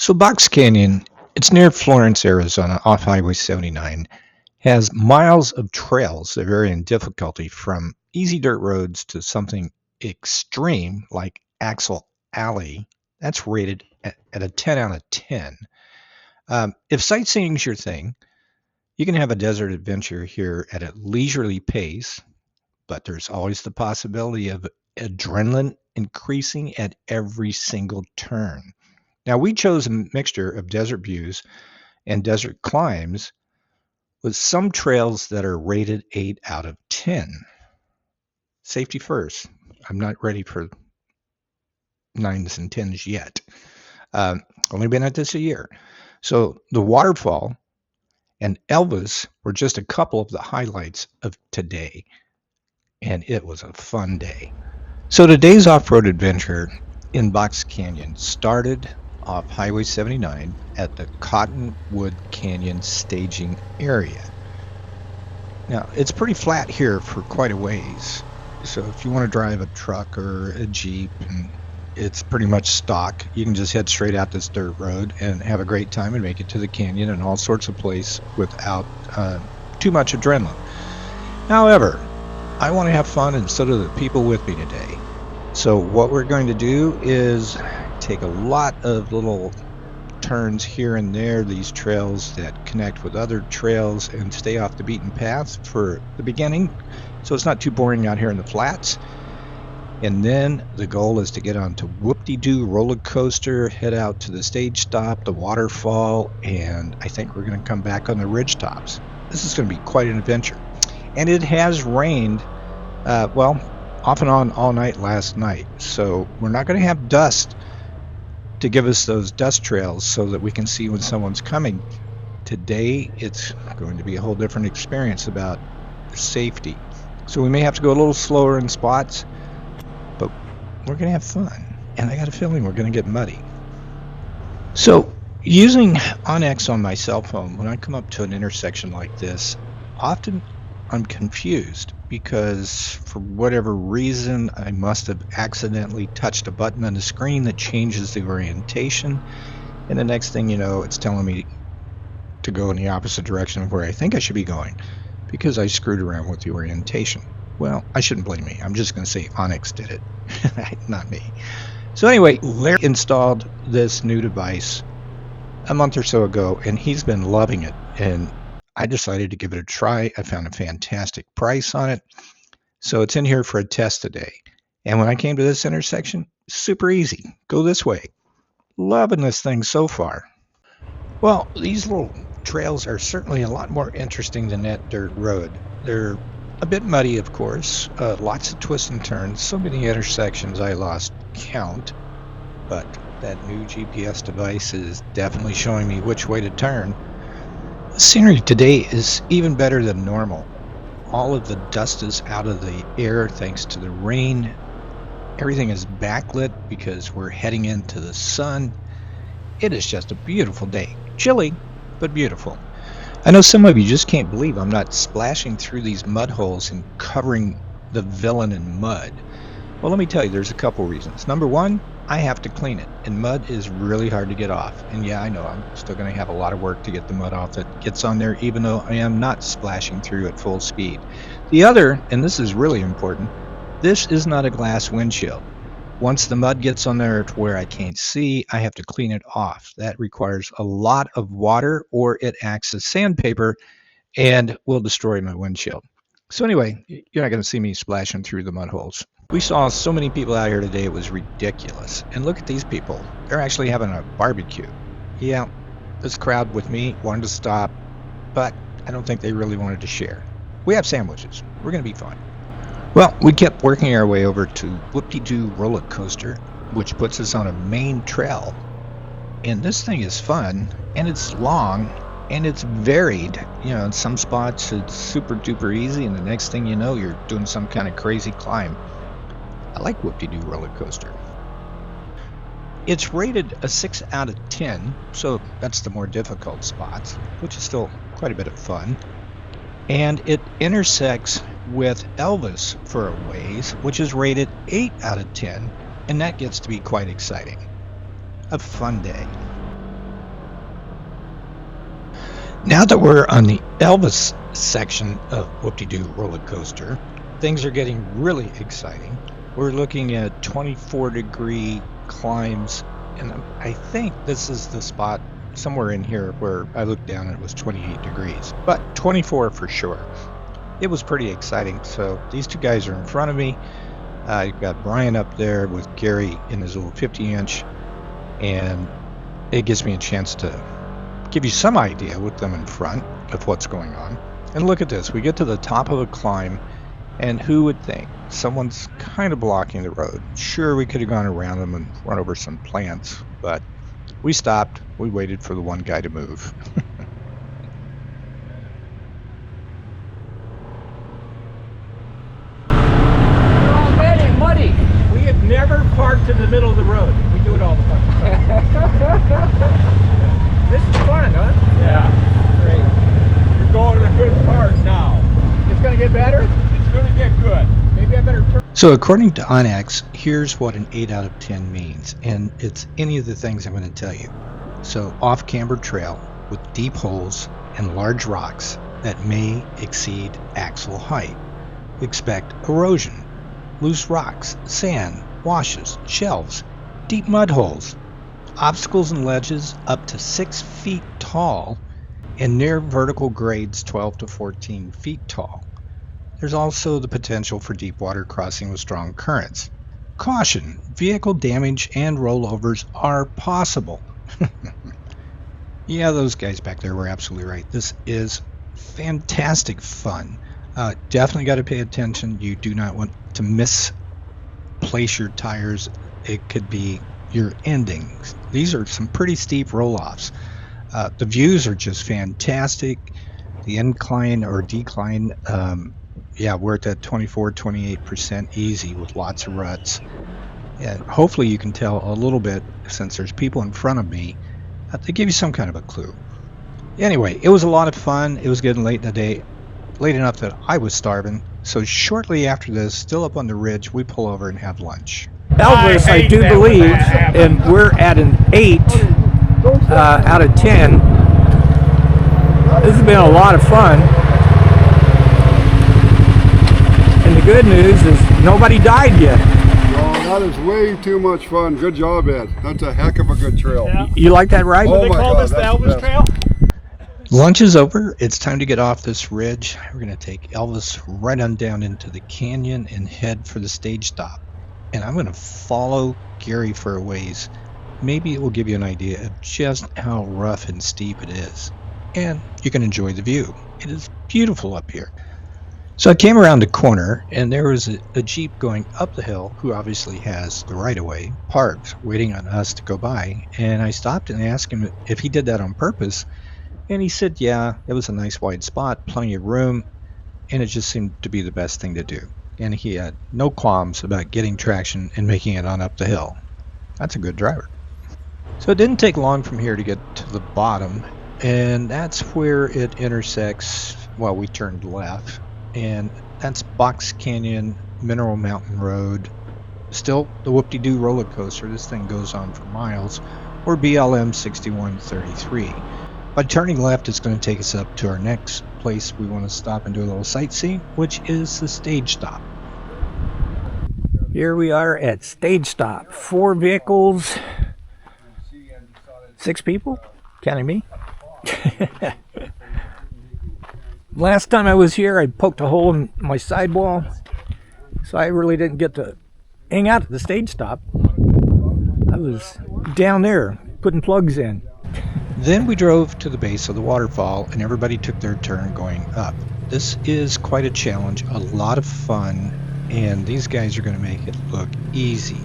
So Box Canyon, it's near Florence, Arizona, off Highway 79, has miles of trails that vary in difficulty from easy dirt roads to something extreme like Axle Alley. That's rated at a 10 out of 10. If sightseeing's your thing, you can have a desert adventure here at a leisurely pace, but there's always the possibility of adrenaline increasing at every single turn. Now, we chose a mixture of desert views and desert climbs with some trails that are rated 8 out of 10. Safety first. I'm not ready for 9s and 10s yet. Only been at this a year. So the Waterfall and Elvis were just a couple of the highlights of today, and it was a fun day. So today's off-road adventure in Box Canyon started off Highway 79 at the Cottonwood Canyon staging area. Now, it's pretty flat here for quite a ways. So if you want to drive a truck or a Jeep and it's pretty much stock, you can just head straight out this dirt road and have a great time and make it to the canyon and all sorts of places without too much adrenaline. However, I want to have fun, and so do the people with me today. So what we're going to do is take a lot of little turns here and there, these trails that connect with other trails, and stay off the beaten path for the beginning, so it's not too boring out here in the flats. And then the goal is to get onto WoopDeDo Roller Coaster, head out to the stage stop, the Waterfall, and I think we're going to come back on the ridge tops. This is going to be quite an adventure. And it has rained, off and on all night last night, so we're not going to have dust to give us those dust trails so that we can see when someone's coming. Today, it's going to be a whole different experience about safety. So we may have to go a little slower in spots, but we're going to have fun. And I got a feeling we're going to get muddy. So using Onyx on my cell phone, when I come up to an intersection like this, often I'm confused because for whatever reason I must have accidentally touched a button on the screen that changes the orientation, and the next thing you know, it's telling me to go in the opposite direction of where I think I should be going because I screwed around with the orientation. Well, I shouldn't blame me. I'm just going to say Onyx did it, not me. So anyway, Larry installed this new device a month or so ago, and he's been loving it, and I decided to give it a try. I found a fantastic price on it. So it's in here for a test today. And when I came to this intersection, super easy. Go this way. Loving this thing so far. Well, these little trails are certainly a lot more interesting than that dirt road. They're a bit muddy, of course. Lots of twists and turns. So many intersections I lost count. But that new GPS device is definitely showing me which way to turn. The scenery today is even better than normal. All of the dust is out of the air thanks to the rain. Everything is backlit because we're heading into the sun. It is just a beautiful day. Chilly, but beautiful. I know some of you just can't believe I'm not splashing through these mud holes and covering the villain in mud. Well, let me tell you, there's a couple reasons. Number one, I have to clean it, and mud is really hard to get off. And yeah, I know I'm still going to have a lot of work to get the mud off that gets on there, even though I am not splashing through at full speed. The other, and this is really important, this is not a glass windshield. Once the mud gets on there to where I can't see, I have to clean it off. That requires a lot of water, or it acts as sandpaper and will destroy my windshield. So anyway, you're not going to see me splashing through the mud holes. We saw so many people out here today, it was ridiculous. And look at these people. They're actually having a barbecue. Yeah, this crowd with me wanted to stop, but I don't think they really wanted to share. We have sandwiches. We're going to be fine. Well, we kept working our way over to WoopDeDo Roller Coaster, which puts us on a main trail. And this thing is fun, and it's long, and it's varied. You know, in some spots it's super duper easy, and the next thing you know, you're doing some kind of crazy climb. I like WoopDeDo Roller Coaster. It's rated a 6 out of 10, so that's the more difficult spots, which is still quite a bit of fun. And it intersects with Elvis for a ways, which is rated 8 out of 10, and that gets to be quite exciting. A fun day. Now that we're on the Elvis section of WoopDeDo Roller Coaster, things are getting really exciting. We're looking at 24-degree climbs, and I think this is the spot somewhere in here where I looked down and it was 28 degrees, but 24 for sure. It was pretty exciting. So these two guys are in front of me. You've got Brian up there with Gary in his little 50-inch, and it gives me a chance to give you some idea with them in front of what's going on. And look at this, we get to the top of a climb, and who would think someone's kind of blocking the road. Sure, we could have gone around them and run over some plants, but we stopped. We waited for the one guy to move. We're all wet and muddy. We have never parked in the middle of the road. We do it all the time. This is fun, huh? Yeah. Great. You're going to a good part now. It's going to get better? It's going to get good. Maybe I better turn. So according to Onyx, here's what an 8 out of 10 means, and it's any of the things I'm going to tell you. So off-camber trail with deep holes and large rocks that may exceed axle height. Expect erosion, loose rocks, sand, washes, shelves, deep mud holes, obstacles and ledges up to 6 feet tall, and near vertical grades 12 to 14 feet tall. There's also the potential for deep water crossing with strong currents. Caution, vehicle damage and rollovers are possible. Yeah, those guys back there were absolutely right. This is fantastic fun. Definitely got to pay attention. You do not want to misplace your tires. It could be your endings. These are some pretty steep roll-offs. The views are just fantastic. The incline or decline, yeah, we're at that 24-28% easy with lots of ruts. And hopefully you can tell a little bit, since there's people in front of me, they give you some kind of a clue. Anyway, it was a lot of fun. It was getting late in the day, late enough that I was starving. So shortly after this, still up on the ridge, we pull over and have lunch. Elvis, I do believe, and we're at an 8 out of 10. This has been a lot of fun. And the good news is nobody died yet. Oh, that is way too much fun. Good job, Ed. That's a heck of a good trail. Yeah. You like that ride? Oh, They my call God, this the that's the Elvis best. Trail? Lunch is over. It's time to get off this ridge. We're going to take Elvis right on down into the canyon and head for the stage stop. And I'm going to follow Gary for a ways. Maybe it will give you an idea of just how rough and steep it is. And you can enjoy the view. It is beautiful up here. So I came around the corner, and there was a Jeep going up the hill, who obviously has the right-of-way, parked, waiting on us to go by. And I stopped and asked him if he did that on purpose. And he said, yeah, it was a nice wide spot, plenty of room, and it just seemed to be the best thing to do. And he had no qualms about getting traction and making it on up the hill. That's a good driver. So it didn't take long from here to get to the bottom, and that's where it intersects. Well, we turned left, and that's Box Canyon, Mineral Mountain Road, still the WoopDeDo Roller Coaster. This thing goes on for miles, or BLM 6133. By turning left, it's going to take us up to our next place we want to stop and do a little sightseeing, which is the stage stop. Here we are at stage stop. 4 vehicles, 6 people, counting me. Last time I was here, I poked a hole in my sidewall, so I really didn't get to hang out at the stage stop. I was down there putting plugs in. Then we drove to the base of the waterfall, and everybody took their turn going up. This is quite a challenge, a lot of fun, and these guys are going to make it look easy.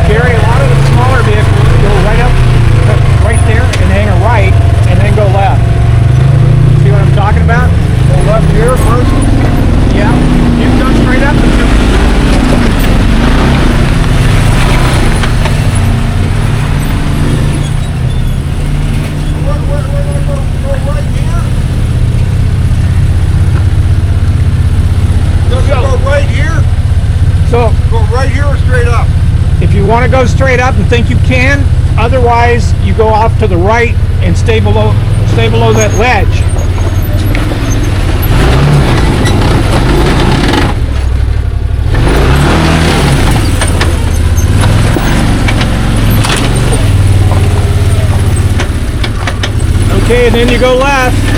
Gary, a lot of the smaller vehicles go right up You want to go straight up and think you can. Otherwise, you go off to the right and stay below that ledge. Okay, and then you go left.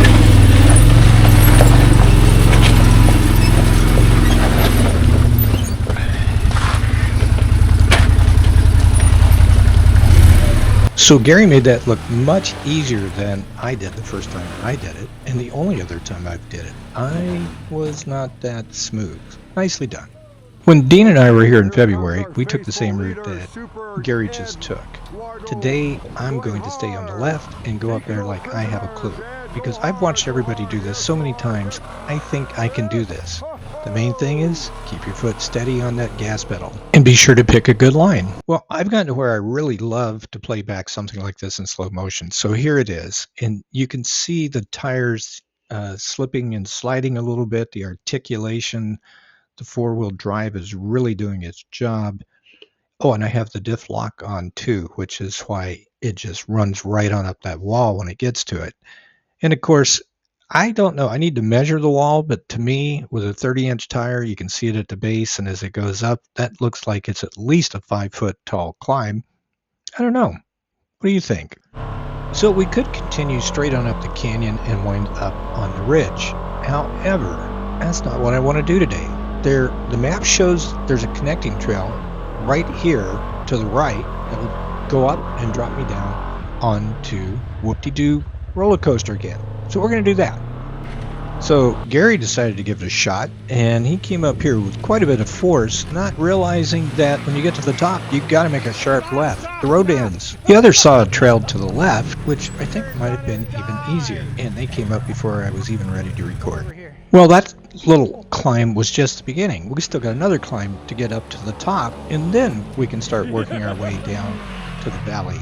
So Gary made that look much easier than I did the first time I did it, and the only other time I did it. I was not that smooth. Nicely done. When Dean and I were here in February, we took the same route that Gary just took. Today, I'm going to stay on the left and go up there like I have a clue. Because I've watched everybody do this so many times, I think I can do this. The main thing is, keep your foot steady on that gas pedal. And be sure to pick a good line. Well, I've gotten to where I really love to play back something like this in slow motion. So here it is. And you can see the tires slipping and sliding a little bit, the articulation. The four-wheel drive is really doing its job. Oh, and I have the diff lock on too, which is why it just runs right on up that wall when it gets to it. And of course, I don't know, I need to measure the wall, but to me, with a 30-inch tire, you can see it at the base, and as it goes up, that looks like it's at least a 5-foot tall climb. I don't know. What do you think? So we could continue straight on up the canyon and wind up on the ridge. However, that's not what I want to do today. The map shows there's a connecting trail right here to the right that'll go up and drop me down onto WoopDeDo Roller Coaster again. So we're going to do that. So Gary decided to give it a shot, and he came up here with quite a bit of force, not realizing that when you get to the top, you've got to make a sharp left. The road ends. The others saw a trail to the left, which I think might have been even easier, and they came up before I was even ready to record. Well, that little climb was just the beginning. We still got another climb to get up to the top, and then we can start working our way down to the valley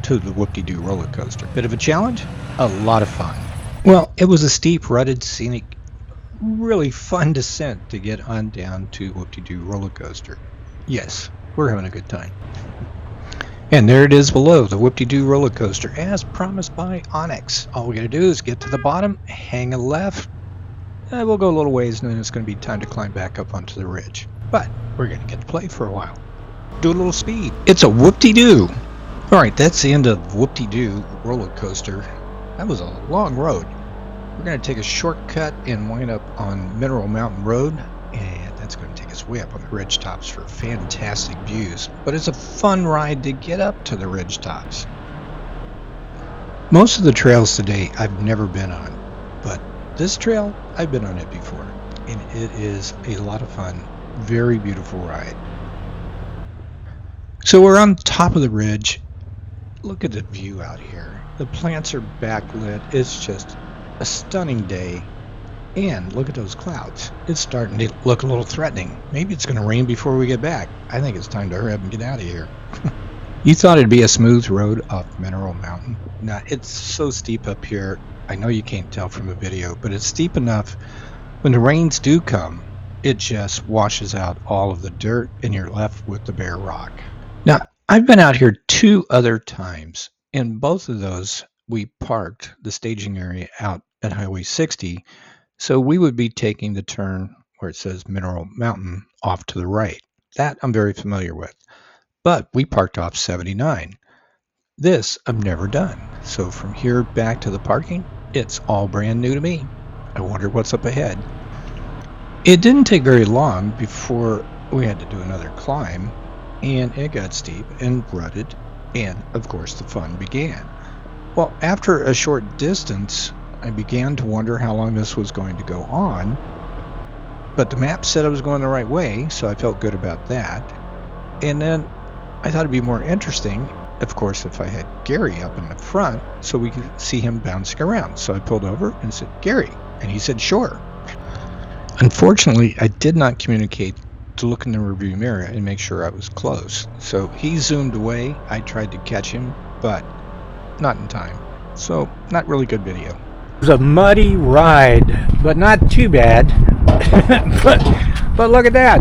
to the WoopDeDo Roller Coaster. Bit of a challenge, a lot of fun. Well, it was a steep, rutted, scenic, really fun descent to get on down to WoopDeDo Roller Coaster. Yes, we're having a good time. And there it is below, the WoopDeDo Roller Coaster, as promised by Onyx. All we gotta do is get to the bottom, hang a left, and we'll go a little ways, and then it's gonna be time to climb back up onto the ridge. But we're gonna get to play for a while. Do a little speed. It's a WoopDeDo. All right, that's the end of WoopDeDo Roller Coaster. That was a long road. We're going to take a shortcut and wind up on Mineral Mountain Road, and that's going to take us way up on the ridge tops for fantastic views. But it's a fun ride to get up to the ridge tops. Most of the trails today I've never been on, but this trail, I've been on it before, and it is a lot of fun. Very beautiful ride. So we're on top of the ridge. Look at the view out here. The plants are backlit. It's just a stunning day. And look at those clouds. It's starting to look a little threatening. Maybe it's going to rain before we get back. I think it's time to hurry up and get out of here. You thought it'd be a smooth road up Mineral Mountain. Now, it's so steep up here. I know you can't tell from the video, but it's steep enough when the rains do come, it just washes out all of the dirt and you're left with the bare rock. Now, I've been out here 2 other times. In both of those, we parked the staging area out at Highway 60, so we would be taking the turn where it says Mineral Mountain off to the right. That I'm very familiar with. But we parked off 79. This I've never done. So from here back to the parking, it's all brand new to me. I wonder what's up ahead. It didn't take very long before we had to do another climb, and it got steep and rutted, and of course the fun began. Well, after a short distance, I began to wonder how long this was going to go on, but the map said I was going the right way, so I felt good about that. And then I thought it'd be more interesting, of course, if I had Gary up in the front so we could see him bouncing around. So I pulled over and said, "Gary," and he said, "Sure." Unfortunately, I did not communicate to look in the rearview mirror and make sure I was close. So he zoomed away. I tried to catch him, but not in time. So not really good video. It was a muddy ride, but not too bad. but look at that.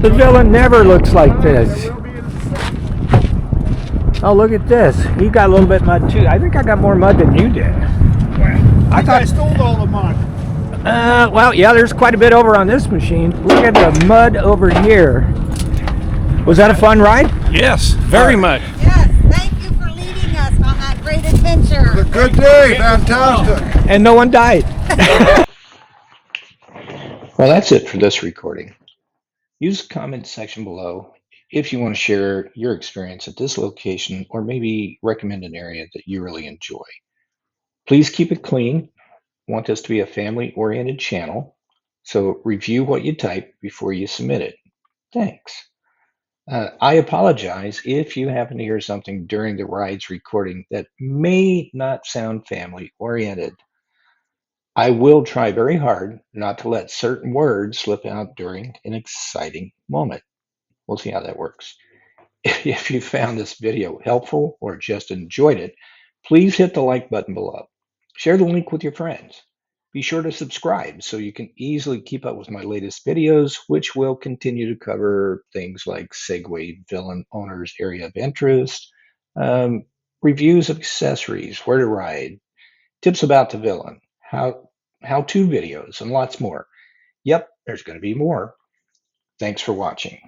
The Villain never looks like this. Oh, look at this. He got a little bit mud too. I think I got more mud than you did. I thought I stole all the mud. Well, yeah, there's quite a bit over on this machine. Look at the mud over here. Was that a fun ride? Yes, very much. Yes, thank you for leading us on that great adventure. A good day, fantastic. And no one died. Well, that's it for this recording. Use the comment section below if you want to share your experience at this location or maybe recommend an area that you really enjoy. Please keep it clean. I want this to be a family-oriented channel, so review what you type before you submit it. Thanks. I apologize if you happen to hear something during the ride's recording that may not sound family-oriented. I will try very hard not to let certain words slip out during an exciting moment. We'll see how that works. If you found this video helpful or just enjoyed it, please hit the like button below. Share the link with your friends. Be sure to subscribe so you can easily keep up with my latest videos, which will continue to cover things like Segway Villain owners' area of interest, reviews of accessories, where to ride, tips about the villain, how-to videos, and lots more. Yep, there's going to be more. Thanks for watching.